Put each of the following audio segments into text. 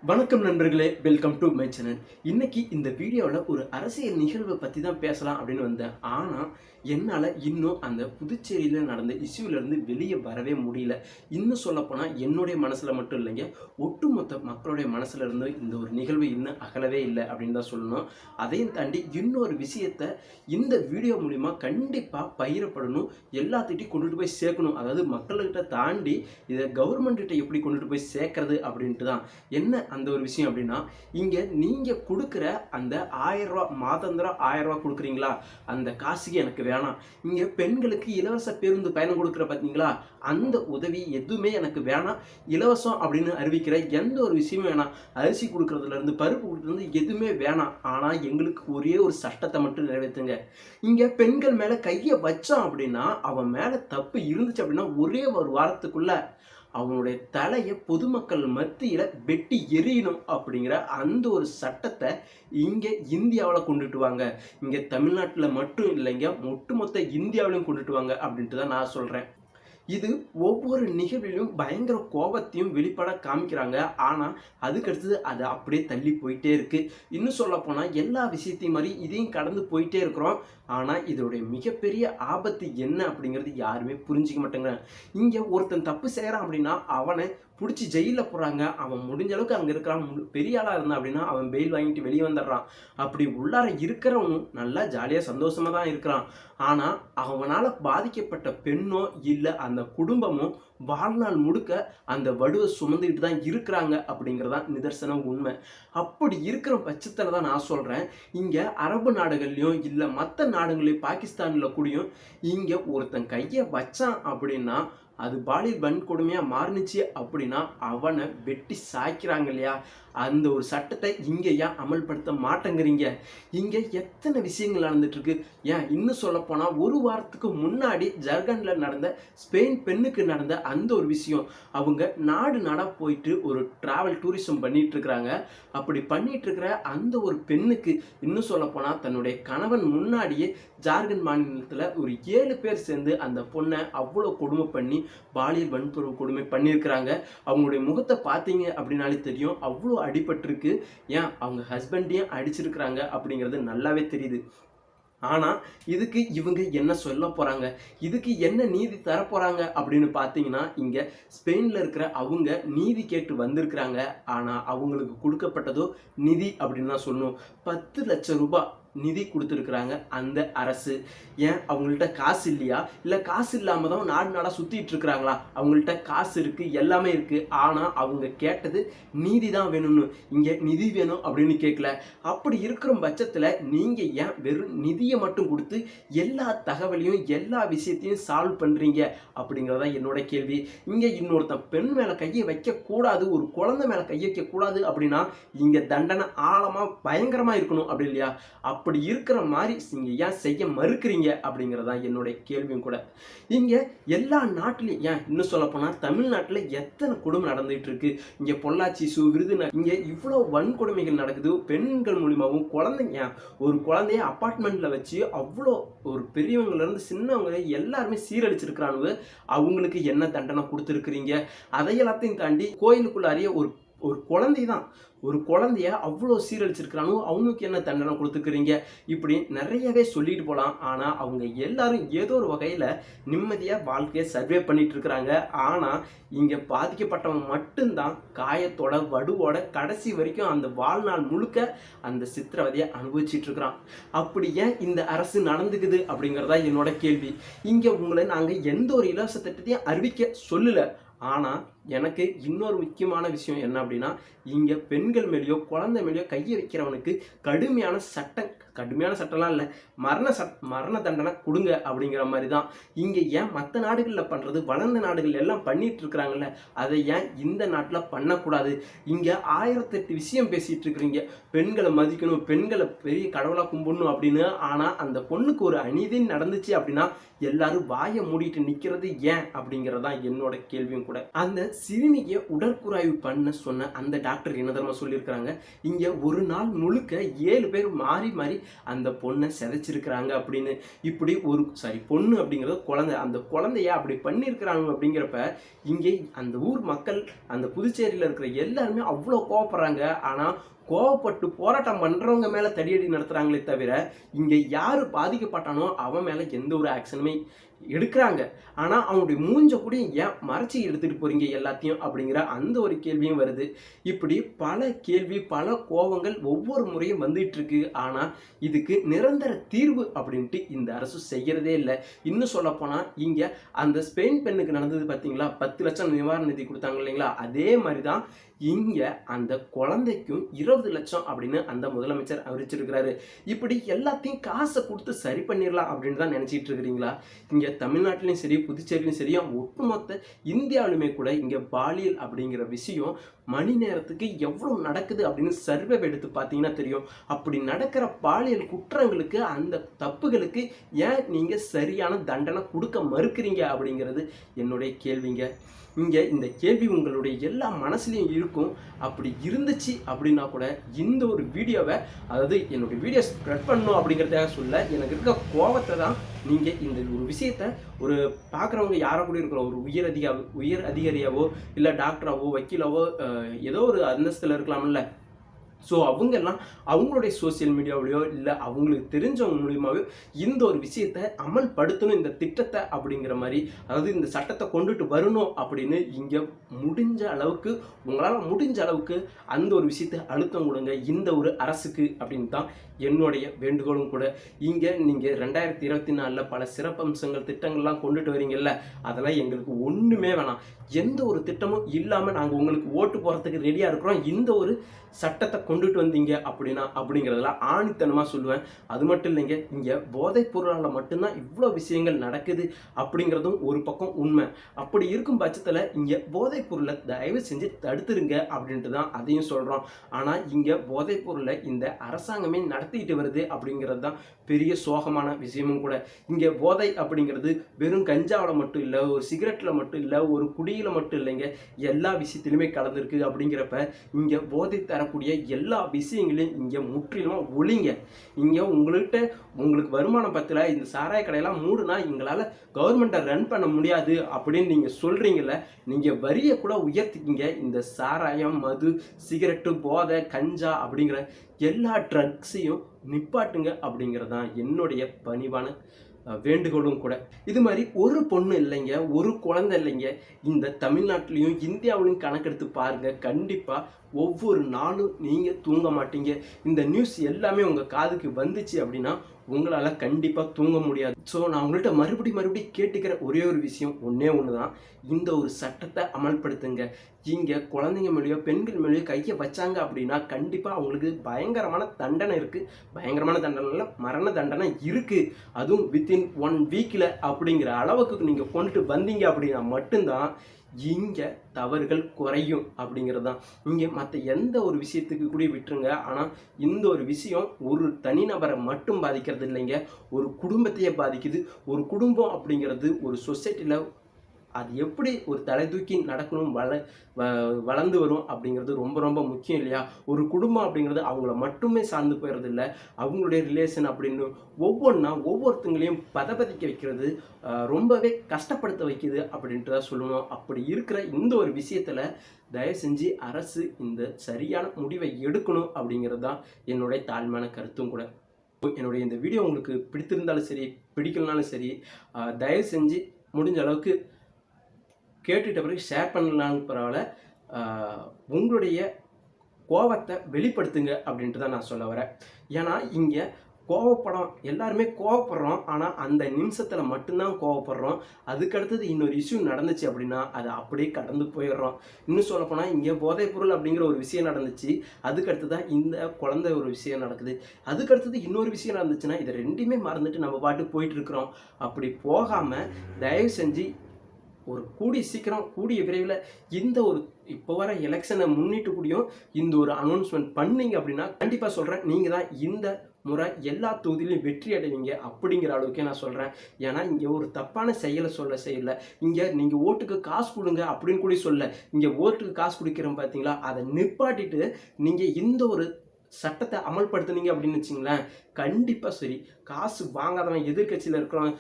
வணக்கம் நண்பர்களே, welcome to my channel. இன்னைக்கு இந்த வீடியோவில் ஒரு அரசியல் நிகழ்வை பற்றி தான் பேசலாம் அப்படின்னு வந்தேன். ஆனால் என்னால் இன்னும் அந்த புதுச்சேரியில் நடந்த இஷ்யூலேருந்து வெளியே வரவே முடியல. இன்னும் சொல்லப்போனால் என்னுடைய மனசில் மட்டும் இல்லைங்க, ஒட்டுமொத்த மக்களுடைய மனசில் இருந்து இந்த ஒரு நிகழ்வு இன்னும் அகலவே இல்லை அப்படின்னு தான் சொல்லணும். அதையும் தாண்டி இன்னொரு விஷயத்தை இந்த வீடியோ மூலிமா கண்டிப்பாக பகிரப்படணும், எல்லாத்திட்டையும் கொண்டுட்டு போய் சேர்க்கணும். அதாவது மக்கள்கிட்ட தாண்டி இதை கவர்மெண்ட்கிட்ட எப்படி கொண்டுட்டு போய் சேர்க்கறது அப்படின்ட்டு தான். என்ன அந்த ஒரு விஷயம் அப்படின்னா, இங்க நீங்க கொடுக்குற அந்த ரூ. 1000 மாதாந்திரம் ரூ. 1000 கொடுக்குறீங்களா, அந்த காசுக்கு எனக்கு வேணாம். இங்க பெண்களுக்கு இலவச பேருந்து பயணம் கொடுக்குற பார்த்தீங்களா, அந்த உதவி எதுவுமே எனக்கு வேணாம். இலவசம் அப்படின்னு அறிவிக்கிற எந்த ஒரு விஷயமும் வேணாம். அரிசி கொடுக்கறதுல இருந்து பருப்பு கொடுக்கறது எதுவுமே வேணாம். ஆனா எங்களுக்கு ஒரே ஒரு சட்டத்தை மட்டும் நிறைவேற்றுங்க. இங்க பெண்கள் மேல கையை வச்சான் அப்படின்னா, அவன் மேல தப்பு இருந்துச்சு அப்படின்னா ஒரே ஒரு வாரத்துக்குள்ள அவனுடைய தலையை பொதுமக்கள் மத்தியில வெட்டி எறியணும் அப்படிங்கிற அந்த ஒரு சட்டத்தை இங்க இந்தியாவில் கொண்டுட்டு வாங்க. இங்க தமிழ்நாட்டில் மட்டும் இல்லைங்க, ஒட்டுமொத்த இந்தியாவிலையும் கொண்டுட்டு வாங்க அப்படின்ட்டு தான் நான் சொல்றேன். இது ஒவ்வொரு நிகழ்விலும் பயங்கர கோபத்தையும் வெளிப்பட காமிக்கிறாங்க. ஆனால் அதுக்கடுத்தது அது அப்படியே தள்ளி போயிட்டே இருக்கு. இன்னும் சொல்ல போனால் எல்லா விஷயத்தையும் மாதிரி இதையும் கடந்து போயிட்டே இருக்கிறோம். ஆனால் இதோடைய மிகப்பெரிய ஆபத்து என்ன அப்படிங்கிறது யாருமே புரிஞ்சிக்க மாட்டேங்கிறாங்க. இங்கே ஒருத்தன் தப்பு செய்கிறான் அப்படின்னா அவனை பிடிச்சி ஜெயிலில் போடுறாங்க. அவன் முடிஞ்ச அளவுக்கு அங்கே இருக்கிறான். பெரிய ஆளாக இருந்தான் அப்படின்னா அவன் பெயில் வாங்கிட்டு வெளியே வந்துடுறான். அப்படி உள்ளார இருக்கிறவனும் நல்லா ஜாலியாக சந்தோஷமாக தான் இருக்கிறான். ஆனால் அவனால் பாதிக்கப்பட்ட பெண்ணோ இல்லை அந்த குடும்பமோ வாழ்நாள் முழுக்க அந்த வடுவை சுமந்துக்கிட்டு தான் இருக்கிறாங்க அப்படிங்கிறதான் நிதர்சனம் உண்மை. அப்படி இருக்கிற பட்சத்தில் தான் நான் சொல்கிறேன், இங்கே அரபு நாடுகள்லையும் இல்லை மற்ற நாடுகள்லையும் பாகிஸ்தானில் கூடயும் இங்கே ஒருத்தன் கையை வச்சான் அப்படின்னா அது பாலியல் வன்கொடுமையாக மாறுனுச்சு அப்படின்னா அவனை வெட்டி சாய்க்கிறாங்க இல்லையா. அந்த ஒரு சட்டத்தை இங்கே ஏன் அமல்படுத்த மாட்டேங்கிறீங்க? இங்கே எத்தனை விஷயங்கள் நடந்துட்டு இருக்கு. ஏன் இன்னும் சொல்லப்போனால் ஒரு வாரத்துக்கு முன்னாடி ஜார்க்கண்டில் நடந்த ஸ்பெயின் பெண்ணுக்கு நடந்த அந்த ஒரு விஷயம், அவங்க நாடு நாடாக போயிட்டு ஒரு டிராவல் டூரிசம் பண்ணிட்டு இருக்கிறாங்க. அப்படி பண்ணிட்டு இருக்கிற அந்த ஒரு பெண்ணுக்கு இன்னும் சொல்லப்போனால் தன்னுடைய கணவன் முன்னாடியே ஜார்க்கண்ட் மாநிலத்தில் ஒரு 7 பேர் சேர்ந்து அந்த பொண்ணை அவ்வளோ கொடுமை பண்ணி பாலியல் வன்புணர்வு கொடுமை பண்ணியிருக்கிறாங்க. அவங்களுடைய முகத்தை பார்த்தீங்க அப்படின்னாலே தெரியும், அவ்வளோ அடிபட்டிருக்கு. ஏன் அவங்க ஹஸ்பண்டையும் அடிச்சிருக்கிறாங்க அப்படிங்கிறது நல்லாவே தெரியுது. ஆனால் இதுக்கு இவங்க என்ன சொல்ல போகிறாங்க, இதுக்கு என்ன நீதி தரப்போகிறாங்க அப்படின்னு பார்த்தீங்கன்னா, இங்கே ஸ்பெயினில் இருக்கிற அவங்க நீதி கேட்டு வந்திருக்கிறாங்க. ஆனால் அவங்களுக்கு கொடுக்கப்பட்டதோ நிதி அப்படின்னு தான் சொல்லணும். 10 லட்சம் ரூபாய் நிதி கொடுத்துருக்குறாங்க அந்த அரசு. ஏன் அவங்கள்ட்ட காசு இல்லையா, இல்லை காசு இல்லாமல் தான் நாடு நாடாக சுற்றிட்டு இருக்கிறாங்களா? அவங்கள்ட்ட காசு இருக்குது, எல்லாமே இருக்குது. ஆனால் அவங்க கேட்டது நீதி தான் வேணும்னு. இங்கே நிதி வேணும் அப்படின்னு கேட்கல. அப்படி இருக்கிற பட்சத்தில் நீங்கள் ஏன் வெறும் நிதியை மட்டும் கொடுத்து எல்லா தகவலையும் எல்லா விஷயத்தையும் சால்வ் பண்ணுறீங்க அப்படிங்கிறதான் என்னோட கேள்வி. இங்கே இன்னொருத்தன் பெண் மேலே கையை வைக்கக்கூடாது, ஒரு குழந்தை மேலே கையை வைக்கக்கூடாது அப்படின்னா இங்கே தண்டனை ஆழமாக பயங்கரமாக இருக்கணும் அப்படி இல்லையா? அப்படி இருக்கிற மாதிரி நீங்க ஏன் செய்ய மறுக்கிறீங்க அப்படிங்கிறதா என்னுடைய கேள்வியும் கூட. இங்க எல்லா நாட்டிலையும், ஏன் இன்னும் சொல்ல போனா தமிழ்நாட்டில் எத்தனை கொடுமை நடந்துட்டு இருக்கு. இங்க பொள்ளாச்சி விருதுநகர் இங்க இவ்வளவு வன்கொடுமைகள் நடக்குது. பெண்கள் மூலியமாகவும் குழந்தைங்க, ஒரு குழந்தைய அப்பார்ட்மெண்ட்ல வச்சு அவ்வளோ ஒரு பெரியவங்கல இருந்து சின்னவங்க எல்லாருமே சீரழிச்சிருக்கிறானுங்க. அவங்களுக்கு என்ன தண்டனை கொடுத்துருக்கிறீங்க? அதை எல்லாத்தையும் தாண்டி கோயிலுக்குள்ளாரிய ஒரு ஒரு குழந்தை தான், ஒரு குழந்தைய அவ்வளோ சீரழிச்சிருக்கிறானோ அவனுக்கு என்ன தண்டனை கொடுத்துக்கிறீங்க? இப்படி நிறையவே சொல்லிட்டு போகலாம். ஆனால் அவங்க எல்லாரும் ஏதோ ஒரு வகையில் நிம்மதியாக வாழ்க்கையை சர்வே பண்ணிட்டு இருக்கிறாங்க. ஆனால் இங்கே பாதிக்கப்பட்டவங்க மட்டும்தான் காயத்தோட வடுவோட கடைசி வரைக்கும் அந்த வாழ்நாள் முழுக்க அந்த சித்திரவதையை அனுபவிச்சுட்டு இருக்கிறான். அப்படி ஏன் இந்த அரசு நடந்துக்குது அப்படிங்கிறதா என்னோட கேள்வி. இங்கே உங்களை நாங்கள் எந்த ஒரு இலவச திட்டத்தையும் அறிவிக்க சொல்லலை. ஆனால் எனக்கு இன்னொரு முக்கியமான விஷயம் என்ன அப்படின்னா, இங்கே பெண்கள் மேலேயோ குழந்தை மேலேயோ கையை வைக்கிறவனுக்கு கடுமையான சட்டம்லாம் இல்லை, மரண தண்டனை கொடுங்க அப்படிங்கிற மாதிரி தான். இங்கே ஏன் மற்ற நாடுகளில் பண்ணுறது, வளர்ந்த நாடுகள் எல்லாம் பண்ணிட்டு இருக்கிறாங்கல்ல, அதை ஏன் இந்த நாட்டில் பண்ணக்கூடாது? இங்கே 1008 விஷயம் பேசிகிட்டு இருக்கிறீங்க, பெண்களை மதிக்கணும், பெண்களை பெரிய கடவுளாக கும்பிடணும் அப்படின்னு. ஆனால் அந்த பொண்ணுக்கு ஒரு அநீதி நடந்துச்சு அப்படின்னா எல்லாரும் வாயை மூடிட்டு நிற்கிறது ஏன் அப்படிங்கிறதான் என்னோட கேள்வியும் கூட. அந்த சிறுமியை உடற்கூராய்வு பண்ண சொன்ன அந்த டாக்டர் என்ன தெரியுமா சொல்லியிருக்கிறாங்க, இங்கே ஒரு நாள் முழுக்க 7 பேர் மாறி மாறி அந்த பொண்ணை சிதைச்சிருக்கிறாங்க அப்படின்னு. இப்படி ஒரு பொண்ணு அப்படிங்கிறது குழந்தை, அந்த குழந்தைய அப்படி பண்ணியிருக்கிறாங்க அப்படிங்கிறப்ப இங்கே அந்த ஊர் மக்கள், அந்த புதுச்சேரியில் இருக்கிற எல்லாருமே அவ்வளோ கோவப்படுறாங்க. ஆனால் கோவப்பட்டு போராட்டம் பண்றவங்க மேல தடியடி நடத்துறாங்களே தவிர இங்க யாரு பாதிக்கப்பட்டானோ அவன் மேல எந்த ஒரு ஆக்ஷனுமே எடுக்கிறாங்க. ஆனா அவனுடைய மூஞ்ச கூட ஏன் மறைச்சி எடுத்துட்டு போறீங்க எல்லாத்தையும் அப்படிங்கிற அந்த ஒரு கேள்வியும் வருது. இப்படி பல கேள்வி, பல கோவங்கள் ஒவ்வொரு முறையும் வந்துட்டு இருக்கு. ஆனா இதுக்கு நிரந்தர தீர்வு அப்படின்ட்டு இந்த அரசு செய்யறதே இல்லை. இன்னும் சொல்ல போனா இங்க அந்த ஸ்பெயின் பெண்ணுக்கு நடந்தது பார்த்தீங்களா, 10 லட்சம் நிவாரண நிதி கொடுத்தாங்க இல்லைங்களா, அதே மாதிரிதான் இங்க அந்த குழந்தைக்கும் 20 லட்சம் அப்படின்னு அந்த முதலமைச்சர் அறிவிச்சிருக்கிறாரு. இப்படி எல்லாத்தையும் காசை கொடுத்து சரி பண்ணிடலாம் அப்படின்னு தான் நினைச்சிட்டு இருக்கிறீங்களா? இங்க தமிழ்நாட்டிலையும் சரி, புதுச்சேரியிலும் சரி, ஒட்டுமொத்த இந்தியாவிலுமே கூட இங்க பாலியல் அப்படிங்கிற விஷயம் மணி நேரத்துக்கு எவ்வளவு நடக்குது அப்படின்னு சர்வே எடுத்து பார்த்தீங்கன்னா தெரியும். அப்படி நடக்கிற பாலியல் குற்றங்களுக்கு, அந்த தப்புகளுக்கு ஏன் நீங்க சரியான தண்டனை கொடுக்க மறுக்கிறீங்க அப்படிங்கிறது என்னுடைய கேள்விங்க. இங்கே இந்த கேள்வி உங்களுடைய எல்லா மனசுலையும் இருக்கும். அப்படி இருந்துச்சு அப்படின்னா கூட இந்த ஒரு வீடியோவை, அதாவது என்னுடைய வீடியோ ஸ்ப்ரெட் பண்ணணும் அப்படிங்கிறதுக்காக சொல்ல, எனக்கு இருக்க கோபத்தை தான் நீங்கள் இந்த ஒரு விஷயத்தை ஒரு பார்க்குறவங்க யாரோ கூட இருக்கிற ஒரு உயர் அதிகாரியாவோ இல்லை டாக்டராவோ வக்கீலாவோ ஏதோ ஒரு அந்தஸ்தில் இருக்கலாம்ல. ஸோ அவங்கெல்லாம் அவங்களுடைய சோசியல் மீடியாவிலையோ இல்லை அவங்களுக்கு தெரிஞ்சவங்க மூலியமாகவே இந்த ஒரு விஷயத்தை அமல்படுத்தணும், இந்த திட்டத்தை அப்படிங்கிற மாதிரி, அதாவது இந்த சட்டத்தை கொண்டுட்டு வரணும் அப்படின்னு இங்கே முடிஞ்ச அளவுக்கு, உங்களால் முடிஞ்ச அளவுக்கு அந்த ஒரு விஷயத்தை அழுத்தம் கொடுங்க இந்த ஒரு அரசுக்கு அப்படின்னு தான் என்னுடைய வேண்டுகோளும் கூட. இங்கே நீங்கள் 2024 பல சிறப்பம்சங்கள் திட்டங்கள்லாம் கொண்டுட்டு வரீங்கல்ல, அதெல்லாம் எங்களுக்கு ஒன்றுமே வேணாம். எந்த ஒரு திட்டமும் இல்லாமல் நாங்கள் உங்களுக்கு ஓட்டு போகிறதுக்கு ரெடியாக இருக்கிறோம். இந்த ஒரு சட்டத்தை கொண்டுட்டு வந்தீங்க அப்படிங்கிறதெல்லாம் ஆணித்தனமாக சொல்லுவேன். அது மட்டும் இல்லைங்க, இங்கே போதைப் பொருளால் மட்டும்தான் இவ்வளோ விஷயங்கள் நடக்குது அப்படிங்கிறதும் ஒரு பக்கம் உண்மை. அப்படி இருக்கும் பட்சத்தில் இங்கே போதைப் பொருளை தயவு செஞ்சு தடுத்துருங்க அப்படின்ட்டு தான் அதையும் சொல்கிறோம். ஆனால் இங்கே போதைப் பொருளை இந்த அரசாங்கமே நடத்திக்கிட்டு வருது அப்படிங்கிறது தான் பெரிய சோகமான விஷயமும் கூட. இங்கே போதை அப்படிங்கிறது வெறும் கஞ்சாவில் மட்டும் இல்லை, ஒரு சிகரெட்டில் மட்டும் இல்லை, ஒரு குடியில் மட்டும் இல்லைங்க, எல்லா விஷயத்திலுமே கலந்துருக்கு. அப்படிங்கிறப்ப இங்கே போதை தரக்கூடிய எல்லா விஷயங்களையும் இங்கே முற்றிலுமாக ஒழிங்க. இங்கே உங்களுக்கு வருமானம் பத்தல, இந்த சாராய கடையெல்லாம் மூடுனா எங்களால் கவர்மெண்ட்டை ரன் பண்ண முடியாது அப்படின்னு நீங்கள் சொல்கிறீங்கள, நீங்கள் வரியை கூட உயர்த்திக்கிங்க. இந்த சாராயம், மது, சிகரெட்டு, போதை, கஞ்சா அப்படிங்கிற எல்லா ட்ரக்ஸையும் நிப்பாட்டுங்க அப்படிங்கிறது தான் என்னுடைய பணிவான வேண்டுகோளும் கூட. இது மாதிரி ஒரு பொண்ணு இல்லைங்க, ஒரு குழந்தை இல்லைங்க, இந்த தமிழ்நாட்டிலையும் இந்தியாவிலையும் கணக்கெடுத்து பாருங்க. கண்டிப்பாக ஒவ்வொரு நாளும் நீங்கள் தூங்க மாட்டீங்க. இந்த நியூஸ் எல்லாமே உங்கள் காதுக்கு வந்துச்சு அப்படின்னா உங்களால் கண்டிப்பாக தூங்க முடியாது. ஸோ நான் உங்கள்கிட்ட மறுபடியும் கேட்டுக்கிற ஒரே ஒரு விஷயம் ஒன்றே ஒன்று தான், இந்த ஒரு சட்டத்தை அமல்படுத்துங்க. இங்கே குழந்தைங்க மேலேயோ பெண்கள் மேலேயோ கையை வச்சாங்க அப்படின்னா கண்டிப்பாக அவங்களுக்கு பயங்கரமான தண்டனை இருக்குது. பயங்கரமான தண்டனை, மரண தண்டனை இருக்குது. அதுவும் வித்தின் 1 வீக்கில் அப்படிங்கிற அளவுக்கு நீங்கள் கொண்டுட்டு வந்தீங்க அப்படின்னா மட்டும்தான் இங்கே தவறுகள் குறையும் அப்படிங்கிறது தான். இங்கே மற்ற எந்த ஒரு விஷயத்துக்கு கூட விட்டுருங்க. ஆனால் இந்த ஒரு விஷயம் ஒரு தனிநபரை மட்டும் பாதிக்கிறது இல்லைங்க, ஒரு குடும்பத்தையே பாதிக்குது. ஒரு குடும்பம் அப்படிங்கிறது ஒரு சொசைட்டியில் அது எப்படி ஒரு தலை தூக்கி நடக்கணும், வளர்ந்து வரும் அப்படிங்கிறது ரொம்ப ரொம்ப முக்கியம் இல்லையா? ஒரு குடும்பம் அப்படிங்கிறது அவங்கள மட்டுமே சார்ந்து போயிடுறது இல்லை, அவங்களுடைய ரிலேஷன் அப்படின்னு ஒவ்வொருத்தங்களையும் பதபதிக்க வைக்கிறது, ரொம்பவே கஷ்டப்படுத்த வைக்குது அப்படின்ட்டு தான் சொல்லணும். அப்படி இருக்கிற இந்த ஒரு விஷயத்தில் தயவு செஞ்சு அரசு இந்த சரியான முடிவை எடுக்கணும் அப்படிங்கிறது தான் என்னுடைய தாழ்மையான கருத்தும் கூட. என்னுடைய இந்த வீடியோ உங்களுக்கு பிடித்திருந்தாலும் சரி, பிடிக்கலனாலும் சரி, தயவு செஞ்சு முடிஞ்ச அளவுக்கு கேட்டுட்ட பிறகு ஷேர் பண்ணலான்னு பரவாயில்ல, உங்களுடைய கோபத்தை வெளிப்படுத்துங்க அப்படின்ட்டு தான் நான் சொல்ல வரேன். ஏன்னா இங்கே எல்லாருமே கோவப்படுறோம். ஆனால் அந்த நிமிஷத்தில் மட்டும்தான் கோவப்படுறோம். அதுக்கடுத்தது இன்னொரு இஷ்யூ நடந்துச்சு அப்படின்னா அதை அப்படியே கடந்து போயிடுறோம். இன்னும் சொல்லப்போனால் இங்கே போதைப் பொருள் அப்படிங்கிற ஒரு விஷயம் நடந்துச்சு, அதுக்கடுத்து தான் இந்த குழந்தை ஒரு விஷயம் நடக்குது, அதுக்கடுத்தது இன்னொரு விஷயம் நடந்துச்சுன்னா இதை ரெண்டுமே மறந்துட்டு நம்ம பாட்டுக்கு போயிட்டு இருக்கிறோம். அப்படி போகாமல் தயவு செஞ்சு ஒரு கூடிய விரைவில் இந்த ஒரு இப்போ வர எலெக்ஷனை முன்னிட்டு கூடியும் இந்த ஒரு அனௌன்ஸ்மெண்ட் பண்ணீங்க அப்படின்னா கண்டிப்பாக சொல்கிறேன், நீங்கள் தான் இந்த முறை எல்லா தொகுதியிலும் வெற்றி அடைவீங்க அப்படிங்கிற அளவுக்கே நான் சொல்கிறேன். ஏன்னா இங்கே ஒரு தப்பான செயலை செய்யல. இங்கே நீங்கள் ஓட்டுக்கு காசு கொடுங்க அப்படின்னு கூட சொல்ல. இங்கே ஓட்டுக்கு காசு கொடுக்குறோம் பார்த்தீங்களா, அதை நிப்பாட்டிட்டு நீங்கள் இந்த ஒரு சட்டத்தை அமல்படுத்துனீங்க அப்படின்னு வச்சுங்களேன், கண்டிப்பாக சரி, காசு வாங்காதவன் எதிர்கட்சியில் இருக்கிறவன்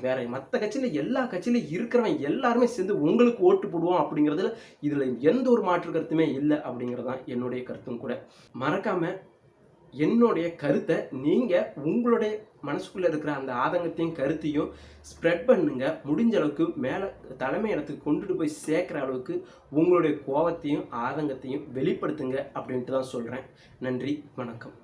வேற மற்ற கட்சியில் எல்லா கட்சியிலும் இருக்கிறவன் எல்லாருமே சேர்ந்து உங்களுக்கு ஓட்டு போடுவோம் அப்படிங்கிறதுல இதில் எந்த ஒரு மாற்று கருத்துமே இல்லை அப்படிங்கிறதான் என்னுடைய கருத்தும் கூட. மறக்காமல் என்னுடைய கருத்தை நீங்கள் உங்களுடைய மனசுக்குள்ளே இருக்கிற அந்த ஆதங்கத்தையும் கருத்தையும் ஸ்ப்ரெட் பண்ணுங்க. முடிஞ்ச அளவுக்கு மேலே தலைமை இடத்துக்கு கொண்டுட்டு போய் சேர்க்குற அளவுக்கு உங்களுடைய கோபத்தையும் ஆதங்கத்தையும் வெளிப்படுத்துங்க அப்படின்ட்டு தான் சொல்கிறேன். நன்றி, வணக்கம்.